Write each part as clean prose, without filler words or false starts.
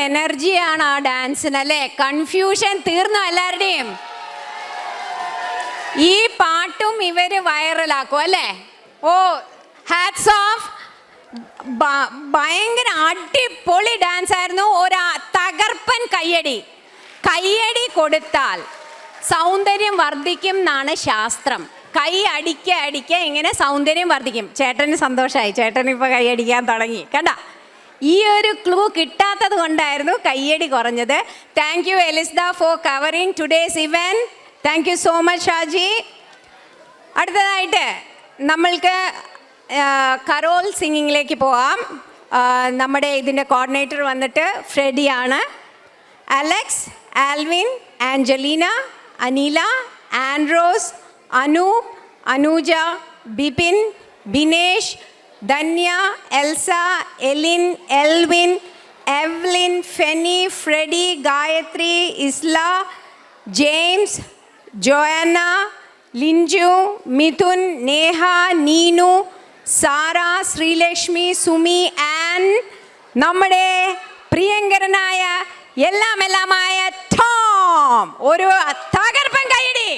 എനർജിയാണ് ആ ഡാൻസിന് അല്ലേ? കൺഫ്യൂഷൻ തീർന്നു എല്ലാവരുടെയും. ഈ പാട്ടും ഇവര് വൈറലാക്കും അല്ലേ? ഓ, ഹാറ്റ്സ് ഓഫ്. ഭയങ്കര അടിപൊളി ഡാൻസ് ആയിരുന്നു. ഒരു തകർപ്പൻ കയ്യടി കൊടുത്താൽ സൗന്ദര്യം വർദ്ധിക്കും എന്നാണ് ശാസ്ത്രം. കൈ അടിക്ക ഇങ്ങനെ സൗന്ദര്യം വർദ്ധിക്കും. ചേട്ടന് സന്തോഷമായി, ചേട്ടൻ ഇപ്പോൾ കൈയടിക്കാൻ തുടങ്ങി. കണ്ട, ഈ ഒരു ക്ലൂ കിട്ടാത്തത് കൊണ്ടായിരുന്നു കയ്യടി കുറഞ്ഞത്. താങ്ക് യു എലിസ്ദ for covering today's event. Thank you so much Shaji. അടുത്തതായിട്ട് നമ്മൾക്ക് കരോൾ സിംഗിങ്ങിലേക്ക് പോവാം. നമ്മുടെ ഇതിൻ്റെ കോർഡിനേറ്റർ വന്നിട്ട് ഫ്രെഡിയാണ്. Alex, Alvin, Angelina, Anila, Andros, Anoop, Anuja, Bipin, Binesh, Dhanya, Elsa, Elin, Elvin, Evelyn, Feni, Freddy, Gayathri, Isla, James, Joanna, Linju, Mithun, Neha, Neenu, Sara, Sreelakshmi, Sumi and നമ്മുടെ പ്രിയങ്കരനായ എല്ലാമായ ടോം. ഒരു തകർപ്പൻ കൈയടി.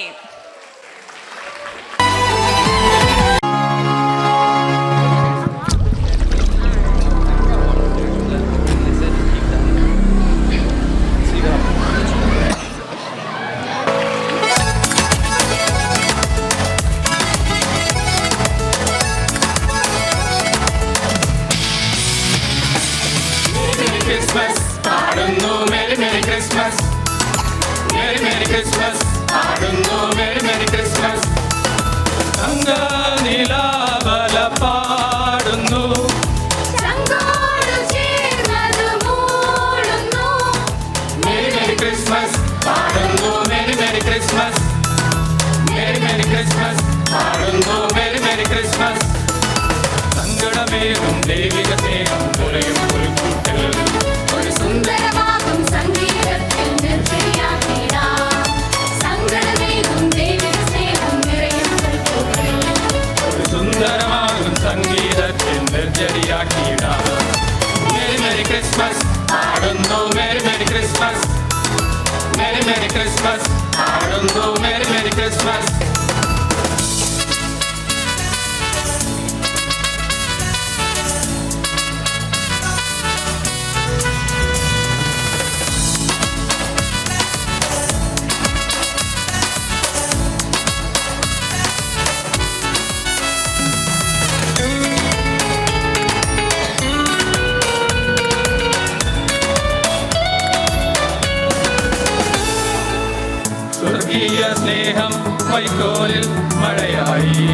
സ്നേഹം വൈക്കോലിൽ മഴയായി,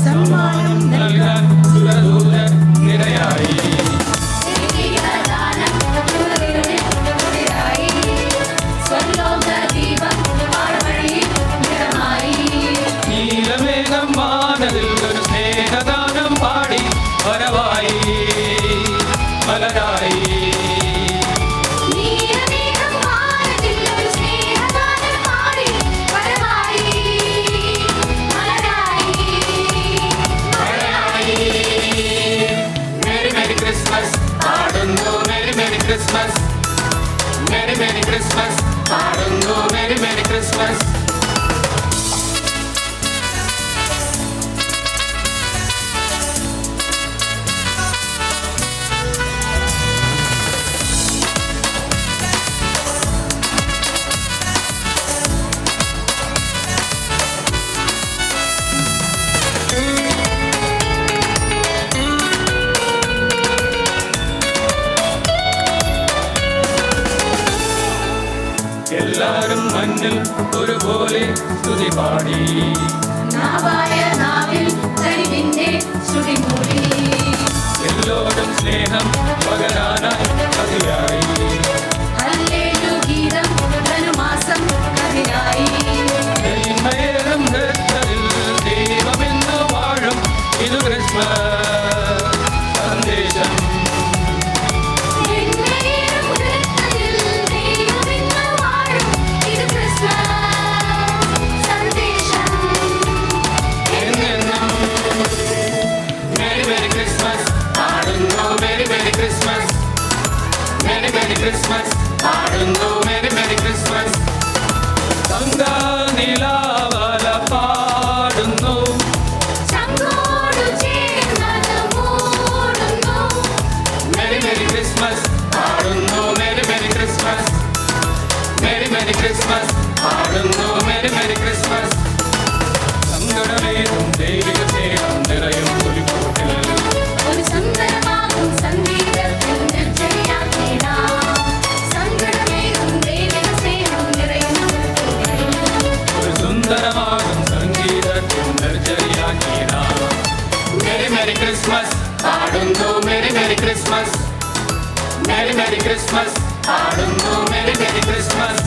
സമ്മാനം നൽകാൻ സുരദൂതർ നിരയായി. നീലമേഘം വാനതിൽ ഒരു സ്നേഹഗാനം പാടി വരവായി മലരായി. Christmas, Merry Merry Christmas, പാടുന്നു Merry Merry Christmas. എല്ലാരും മണ്ണിൽ ഒരുപോലെ സ്തുതി പാടി, എല്ലോടും സ്നേഹം പകരാനായി കഥയായി. ദൈവമേറും ഹൃദയത്തിൽ ദൈവമെന്ന് വാഴും ഇത് ക്രിസ്മസ് സന്ദേശം. Christmas. പാടുന്നു Merry Merry Christmas. തങ്കനിലാവല പാടുന്നു ചങ്കോടു ചേർന്നത് മൂടുന്നു. Merry Merry Christmas. പാടുന്നു Merry Merry Christmas. Merry Merry Christmas. പാടുന്നു Merry Merry Christmas. സങ്കടമേതും ദൈവിക സ്നേഹം നിറയും പുലിക്കൂട്ടിൽ ഒരു സുന്ദരമാകും സംഗീതത്തിൽ നിർജ്ജരിയാക്കിടാം. സങ്കടമേകും ദൈവിക സ്നേഹം നിറയുന്നു. ഒരു സുന്ദരമാകും സംഗീതത്തിൽ നിർജ്ജരിയാക്കിടാം. Merry Merry Christmas. പാടുന്നു Merry Merry Christmas. Merry Merry Christmas. പാടുന്നു Merry Merry Christmas.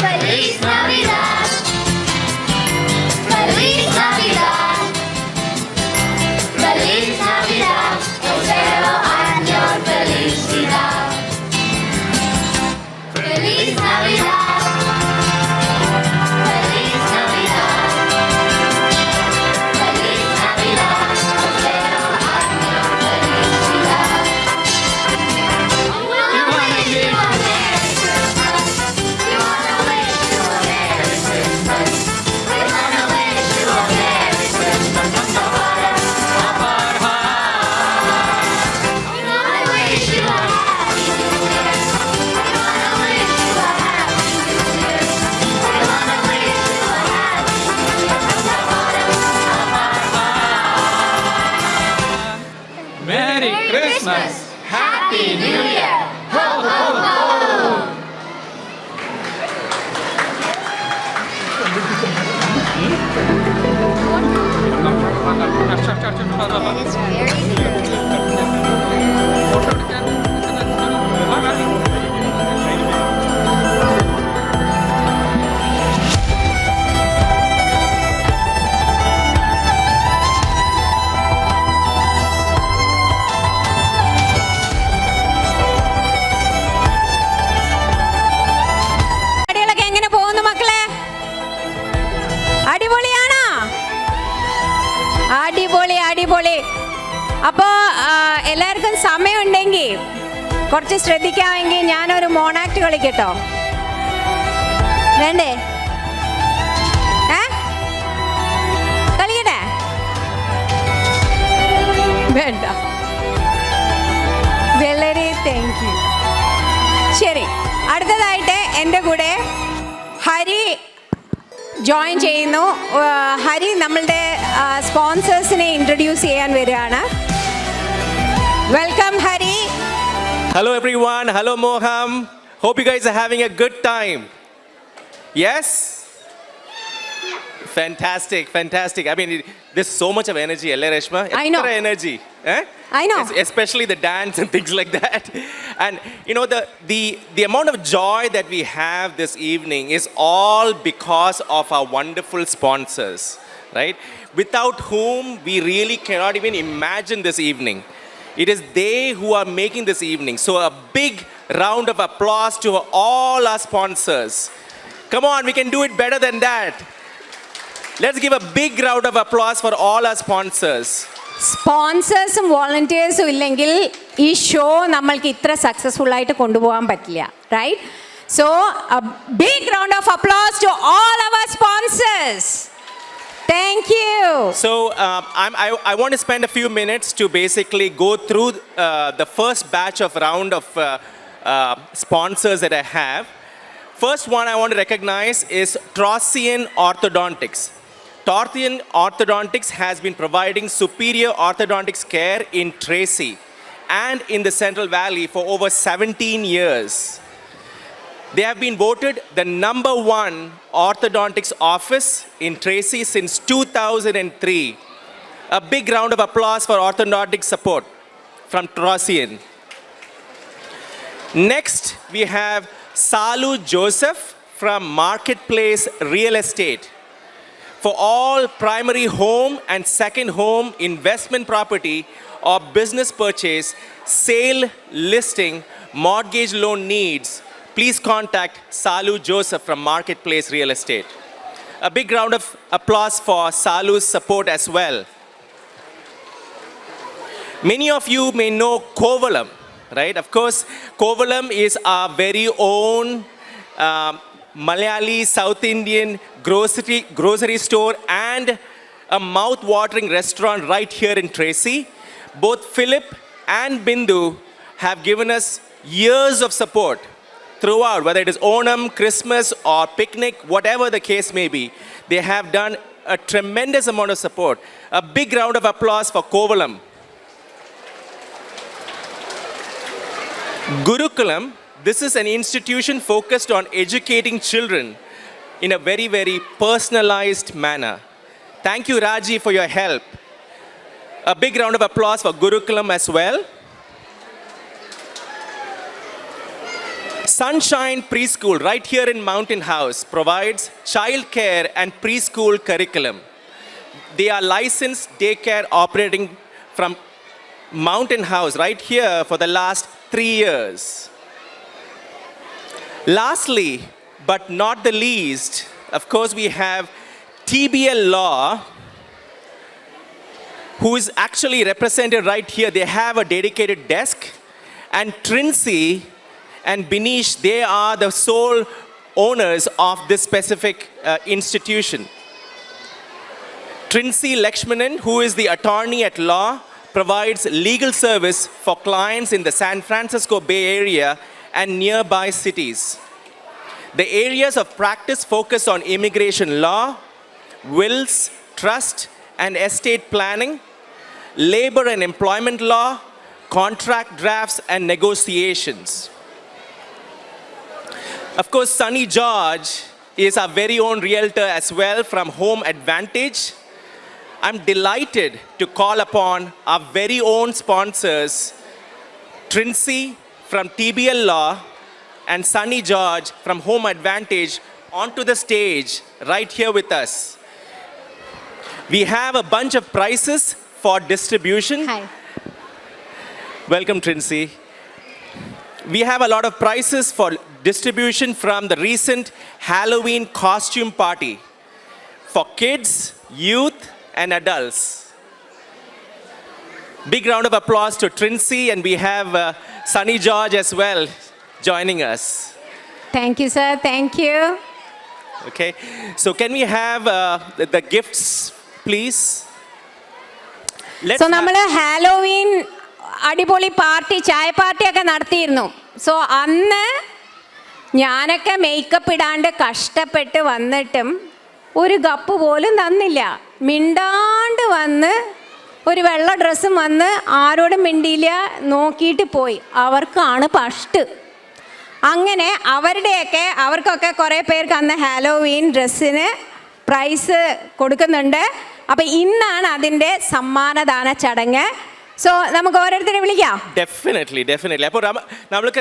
Feliz Navidad. Feliz Navidad. Feliz Navidad. Espero años felicidad. Feliz Navidad. Feliz Navidad. Feliz Navidad. Espero años felicidad. We wanna wish you a Merry Christmas. We wanna wish you a Merry Christmas. We wanna wish you a Merry Christmas from the bottom of our hearts. We wanna wish you a Happy New Year. We wanna wish you a Happy New Year. We wanna wish you a Happy New Year from the bottom of our hearts. Merry Christmas. Happy New Year. Ho ho ho. പരിപാടികളൊക്കെ എങ്ങനെ പോകുന്നു മക്കളെ? അടിപൊളിയാണോ? അടിപൊളി അടിപൊളി. അപ്പോൾ എല്ലാവർക്കും സമയമുണ്ടെങ്കിൽ കുറച്ച് ശ്രദ്ധിക്കാമെങ്കിൽ ഞാനൊരു മോണാക്ട് കളിക്കട്ടോ? വേണ്ടേ? കളിക്കട്ടെ? വേണ്ട. വളരെ താങ്ക് യു. ശരി, അടുത്തതായിട്ട് എൻ്റെ കൂടെ ഹരി ജോയിൻ ചെയ്യുന്നു. ഹരി നമ്മളുടെ സ്പോൺസേഴ്സിനെ ഇൻട്രൊഡ്യൂസ് ചെയ്യാൻ വരികയാണ്. Welcome Hari. Hello everyone, hello Moham. Hope you guys are having a good time. Yes? Fantastic, fantastic. I mean, there's so much of energy, Ella Reshma. I know. Extra energy. Eh? I know. Especially the dance and things like that. And you know, the amount of joy that we have this evening is all because of our wonderful sponsors, right? Without whom we really cannot even imagine this evening. It is they who are making this evening. So a big round of applause to all our sponsors. Come on, we can do it better than that. Let's give a big round of applause for all our sponsors. സ്പോൺസേഴ്സും വോളണ്ടിയേഴ്സും ഇല്ലെങ്കിൽ ഈ show നമ്മൾക്ക് ഇത്ര successful ആയിട്ട് കൊണ്ടുപോകാൻ പറ്റില്ല, right? So a big round of applause to all our sponsors. Thank you. So I want to spend a few minutes to basically go through the first batch of round of sponsors that I have. First one I want to recognize is Trausian Orthodontics. Trausian Orthodontics has been providing superior orthodontics care in Tracy and in the Central Valley for over 17 years. They have been voted the #1 orthodontics office in Tracy since 2003. A big round of applause for orthodontic support from Trausian. Next, we have Salu Joseph from Marketplace Real Estate. For all primary home and second home investment property or business purchase, sale, listing, mortgage loan needs, please contact Salu Joseph from Marketplace Real Estate. A big round of applause for Salu's support as well. Many of you may know Kovalam, right? Of course, Kovalam is our very own Malayali South Indian grocery store and a mouth-watering restaurant right here in Tracy. Both Philip and Bindu have given us years of support throughout, whether it is Onam, Christmas, or picnic, whatever the case may be. They have done a tremendous amount of support. A big round of applause for Kovalam. Gurukulam, this is an institution focused on educating children in a very, very personalized manner. Thank you, Raji, for your help. A big round of applause for Gurukulam as well. Sunshine Preschool, right here in Mountain House, provides childcare and preschool curriculum. They are licensed daycare operating from Mountain House right here for the last 3 years. Lastly, but not the least, of course, we have TBL Law, who is actually represented right here. They have a dedicated desk. And Trincy and Binish, they are the sole owners of this specific institution. Trincy Lakshmanan, who is the attorney at law, provides legal service for clients in the San Francisco Bay Area and nearby cities. The areas of practice focus on immigration law, wills, trust and estate planning, labor and employment law, contract drafts and negotiations. Of course, Sunny George is our very own realtor as well from Home Advantage. I'm delighted to call upon our very own sponsors, Trincy from TBL Law and Sunny George from Home Advantage, onto the stage right here with us. We have a bunch of prizes for distribution. Hi. Welcome, Trincy. We have a lot of prizes for distribution from the recent Halloween costume party for kids, youth, and adults. Big round of applause to Trincy, and we have Sunny George as well joining us. Thank you, sir. Thank you. Okay, so can we have the gifts, please? Let's so നമ്മൾ Halloween അടിപൊളി party ചായ പാർട്ടിയൊക്കെ നടത്തിയിരുന്നു. So അന്ന് ഞാനൊക്കെ makeup ഇടാണ്ട് കഷ്ടപ്പെട്ട് വന്നിട്ടും ഒരു cup പോലും തന്നില്ല. മിണ്ടാണ്ട് വന്ന് ഒരു വെള്ള ഡ്രസ്സും വന്ന് ആരോടും മിണ്ടിയില്ല, നോക്കിയിട്ട് പോയി. അവർക്കാണ് ഫസ്റ്റ്. അങ്ങനെ അവർക്കൊക്കെ കുറേ പേർക്ക് അന്ന് ഹാലോവീൻ ഡ്രസ്സിന് പ്രൈസ് കൊടുക്കുന്നുണ്ട്. അപ്പം ഇന്നാണ് അതിൻ്റെ സമ്മാനദാന ചടങ്ങ്. സോ നമുക്ക് ഓരോരുത്തരെ വിളിക്കാം. Definitely. അപ്പോൾ നമ്മൾക്ക്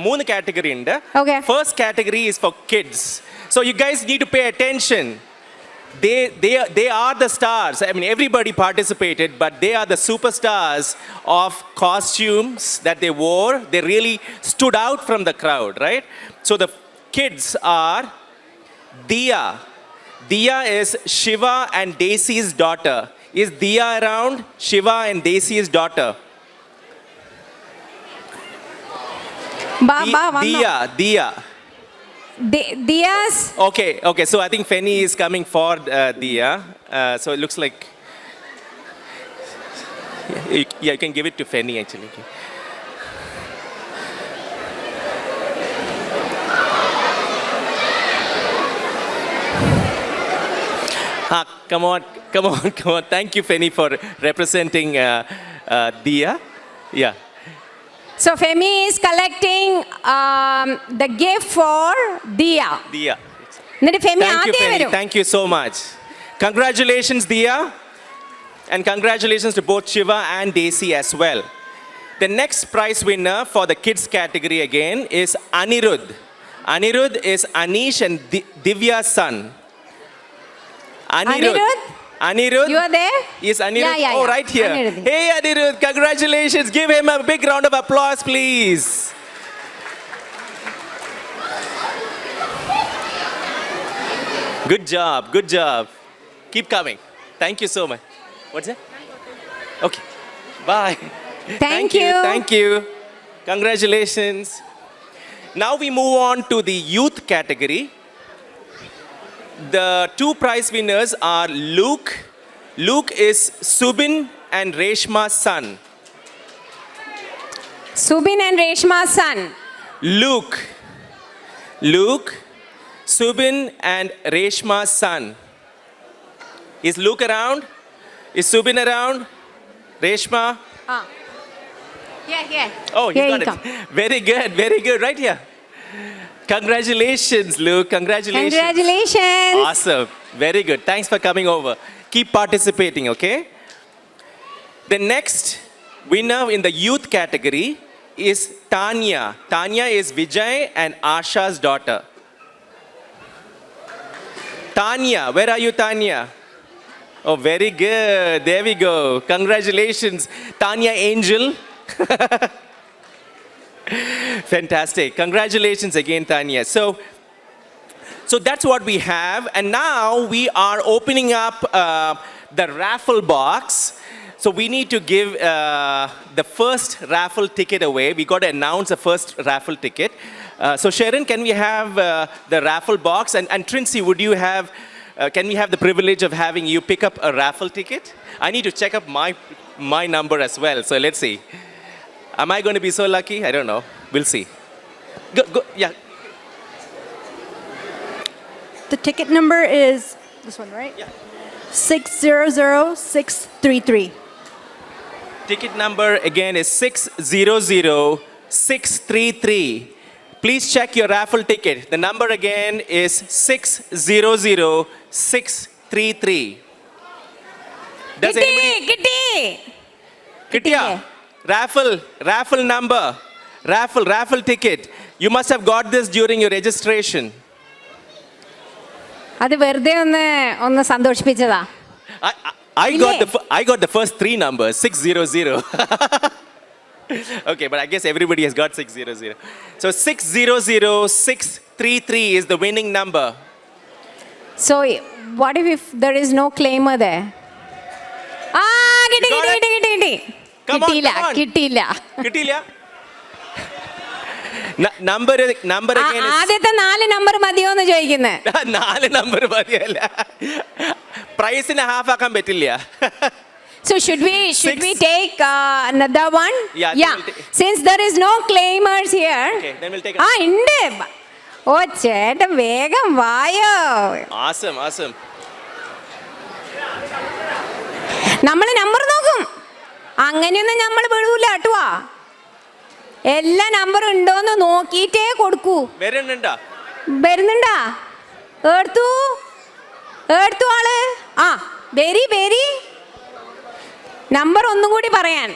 മൂന്ന് കാറ്റഗറി ഉണ്ട്. Okay. First category is for kids. So you guys need to pay attention. They are the stars. I mean, everybody participated, but they are the superstars of costumes that they wore. They really stood out from the crowd, right? So the kids are Diya. Diya is Shiva and Desi's daughter. Is Diya around? Shiva and Desi's daughter. Diya. Diya's. Okay. So I think Fenny is coming for Diya. So it looks like. Yeah, you can give it to Fenny actually. Come on. Thank you, Fenny, for representing Diya. Yeah. So Femi is collecting the gift for Diya. എന്നിട്ട് Femi Thank you, ആദ്യം Fenny. വരും. Thank you so much. Congratulations, Diya. And congratulations to both Shiva and Desi as well. The next prize winner for the kids category again is Anirudh. Anirudh is Anish and Divya's son. Anirudh? You are there? Is Anirudh? Yeah. Oh, right here. Anirudh. Hey, Anirudh, congratulations. Give him a big round of applause, please. Good job, good job. Keep coming. Thank you so much. What's that? Okay. Bye. Thank you. Thank you. Congratulations. Now we move on to the youth category. The two prize winners are Luke. Luke is Subin and Reshma's son. Subin and Reshma's son. Luke. Luke, Subin and Reshma's son. Is Luke around? Is Subin around? Reshma? Ah. Yeah. Oh, you Here got you it. come. Very good. Right here. Congratulations, Luke. Congratulations. Congratulations. Awesome. Very good. Thanks for coming over. Keep participating, okay? The next winner in the youth category is Tanya. Tanya is Vijay and Asha's daughter. Tanya, where are you, Tanya? Oh, very good. There we go. Congratulations, Tanya Angel. Fantastic. Congratulations again, Tanya. So that's what we have. And now we are opening up the raffle box. So we need to give the first raffle ticket away. We got to announce the first raffle ticket. So Sharon, can we have the raffle box? And Trincy, would you have, can we have the privilege of having you pick up a raffle ticket? I need to check up my number as well. So let's see. Am I going to be so lucky? I don't know. We'll see. Go, yeah. The ticket number is this one, right? Yeah. 600633. Ticket number again is 600633. Please check your raffle ticket. The number again is 600633. Does anybody? കിട്ടി Kittiya, raffle number, raffle ticket. You must have got this during your registration. അത് വെറുതെ ഒന്ന് സന്തോഷിപ്പിച്ചതാ. I got the first three numbers, 600. Okay, but I guess everybody has got 600. So 600633 is the winning number. So what if there is no claimer there? ആ കിട്ടി You got it? കിട്ടി Come on, കിട്ടിയില്ല come on. കിട്ടിയില്ല. കിട്ടിയില്ല? Number again is ആദ്യത്തെ 4 number മതിയോ എന്ന് ചോദിക്കുന്നത്. 4 നമ്പർ മതിയല്ല. പ്രൈസിന് ഹാഫ് ആക്കാൻ പറ്റില്ല. So should we take another one? Yeah, Yeah. we'll take- Since there is no claimers here. Okay, then we'll take ആ ഉണ്ട്. ഓ ചേട്ടൻ വേഗം വായോ. Awesome. നമ്മൾ നമ്പർ നോക്കും. അങ്ങനെയൊന്നും നമ്മൾ വിടൂല കേട്ടുവാ. എല്ലാ നമ്പറും ഉണ്ടോന്ന് നോക്കിയിട്ടേ കൊടുക്കൂ. വരുന്നുണ്ടോ? വരുന്നുണ്ടാ? എടുത്തു ആള്. ആ ബെരി നമ്പർ ഒന്നും കൂടി പറയാൻ.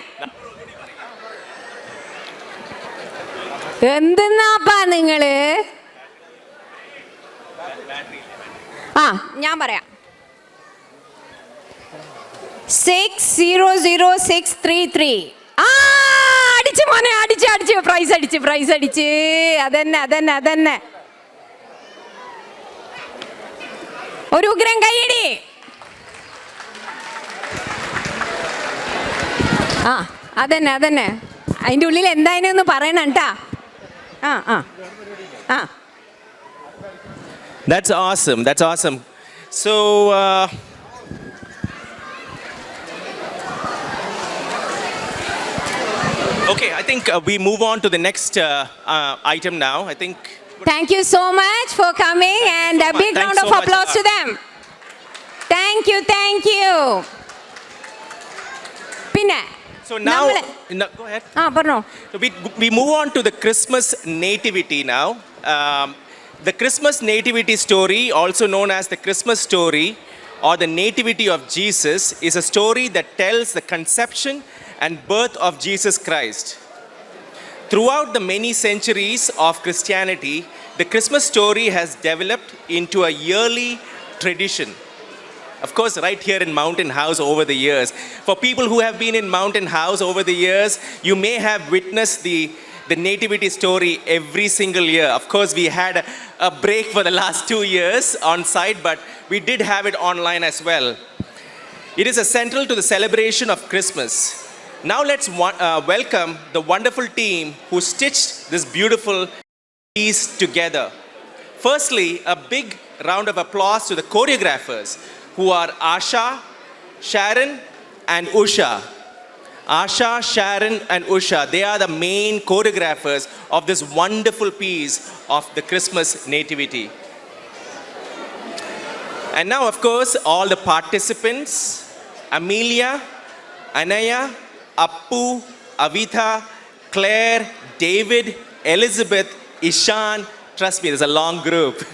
എന്തെന്നാപ്പാ നിങ്ങള്? ആ ഞാൻ പറയാം. 600633. ആ അടിച്ച് മോനെ അടിച്ച് പ്രൈസ് അടിച്ച് അതന്നെ ഒരു ഉഗ്രം കൈയടി. ആ അതന്നെ അതിൻ്റെ ഉള്ളിൽ എന്തായാലും പറയണം കേട്ടാ. ആ That's awesome. So okay, I think we move on to the next item now. I think. Thank you so much for coming and a big Thanks round so of much, applause to Anna. them. Thank you. പിന്നെ So now, no, go ahead. പറഞ്ഞോ. So we move on to the Christmas nativity now. The Christmas nativity story, also known as the Christmas story or the nativity of Jesus, is a story that tells the conception and birth of Jesus Christ. Throughout the many centuries of Christianity, the Christmas story has developed into a yearly tradition. Of course, right here in Mountain House over the years. For people who have been in Mountain House over the years, you may have witnessed the nativity story every single year. Of course, we had a break for the last 2 years on site, but we did have it online as well. It is central to the celebration of Christmas. Now let's welcome the wonderful team who stitched this beautiful piece together. Firstly, a big round of applause to the choreographers who are Asha, Sharon, and Usha. Asha, Sharon, and Usha, they are the main choreographers of this wonderful piece of the Christmas nativity. And now, of course, all the participants, Amelia, Anaya, Appu, Avitha, Claire, David, Elizabeth, Ishan. Trust me, there's a long group.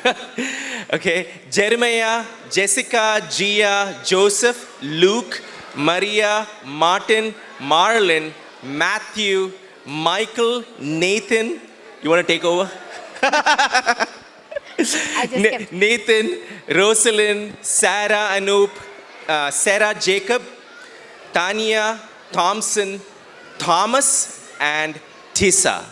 Okay, Jeremiah, Jessica, Gia, Joseph, Luke, Maria, Martin, Marlon, Matthew, Michael, Nathan. You want to take over? I just kept. Nathan, Rosalind, Sarah Anoop, Sarah Jacob, Tanya, Thompson, Thomas, and Tissa.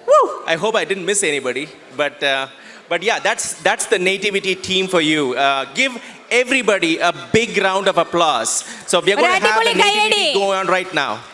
Woo! I hope I didn't miss anybody, but yeah, that's the nativity team for you. Give everybody a big round of applause. So we are going to have the Radical nativity Kayadi. going on right now.